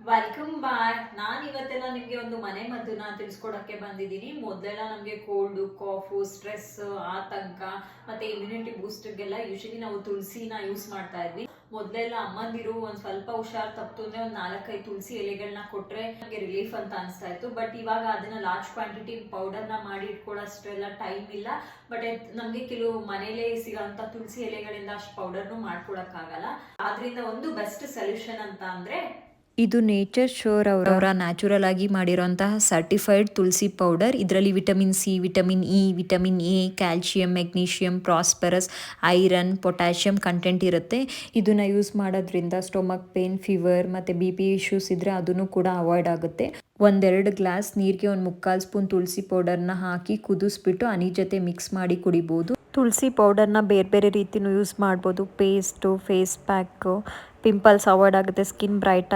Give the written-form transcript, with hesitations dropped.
Welcome back. ನಾನು ಇವತ್ತೆಲ್ಲ ನಿಮಗೆ ಒಂದು ಮನೆ ಮದ್ದನ್ನ ತಿಳಿಸ್ಕೊಡಕ್ಕೆ ಬಂದಿದ್ದೀನಿ. ಮೊದಲೆಲ್ಲ ನಮಗೆ ಕೋಲ್ಡು, ಕಾಫು, ಸ್ಟ್ರೆಸ್, ಆತಂಕ ಮತ್ತೆ ಇಮ್ಯುನಿಟಿ ಬೂಸ್ಟ್ಗೆಲ್ಲ ಯೂಶಲಿ ನಾವು ತುಳಸಿನ ಯೂಸ್ ಮಾಡ್ತಾ ಇದ್ವಿ. ಮೊದಲೆಲ್ಲ ಅಮ್ಮಂದಿರು ಒಂದ್ ಸ್ವಲ್ಪ ಹುಷಾರ್ ತಪ್ತು ಅಂದ್ರೆ ಒಂದ್ 4-5 ತುಳಸಿ ಎಲೆಗಳನ್ನ ಕೊಟ್ರೆ ನಮಗೆ ರಿಲೀಫ್ ಅಂತ ಅನಿಸ್ತಾ ಇತ್ತು. ಬಟ್ ಇವಾಗ ಅದನ್ನ ಲಾರ್ಜ್ ಕ್ವಾಂಟಿಟಿ ಪೌಡರ್ನ ಮಾಡಿ ಇಟ್ಕೊಳ್ಳೋಷ್ಟೆಲ್ಲ ಟೈಮ್ ಇಲ್ಲ. ಬಟ್ ನಮ್ಗೆ ಕೆಲವು ಮನೇಲೆ ಸಿಗೋಂತ ತುಳಸಿ ಎಲೆಗಳಿಂದ ಅಷ್ಟು ಪೌಡರ್ನು ಮಾಡ್ಕೊಳಕ್ಕಾಗಲ್ಲ. ಆದ್ರಿಂದ ಒಂದು ಬೆಸ್ಟ್ ಸೊಲ್ಯೂಷನ್ ಅಂತ ಅಂದ್ರೆ ಇದು ನೇಚರ್ ಶೋರ್ ಅವರ ನ್ಯಾಚುರಲ್ ಆಗಿ ಮಾಡಿರೋಂತಹ ಸರ್ಟಿಫೈಡ್ ತುಳಸಿ ಪೌಡರ್. ಇದರಲ್ಲಿ vitamin C, vitamin E, vitamin A, calcium, magnesium, prosperous, iron, potassium content ಇರುತ್ತೆ. ಇದನ್ನ ಯೂಸ್ ಮಾಡೋದ್ರಿಂದ ಸ್ಟೊಮಕ್ ಪೇನ್, ಫೀವರ್ ಮತ್ತು BP ಇಶ್ಯೂಸ್ ಇದ್ರೆ ಅದನ್ನು ಕೂಡ ಅವಾಯ್ಡ್ ಆಗುತ್ತೆ. 1-2 ಗ್ಲಾಸ್ ನೀರಿಗೆ 1/4 ಸ್ಪೂನ್ ತುಳಸಿ ಪೌಡರ್ನ ಹಾಕಿ ಕುದಿಸ್ಬಿಟ್ಟು ಹನಿ ಜೊತೆ ಮಿಕ್ಸ್ ಮಾಡಿ ಕುಡಿಬೋದು. ತುಳಸಿ ಪೌಡರ್ನ ಬೇರೆ ಬೇರೆ ರೀತಿನೂ ಯೂಸ್ ಮಾಡ್ಬೋದು. Paste, face pack, pimples avoid ಆಗುತ್ತೆ, ಸ್ಕಿನ್ ಬ್ರೈಟ್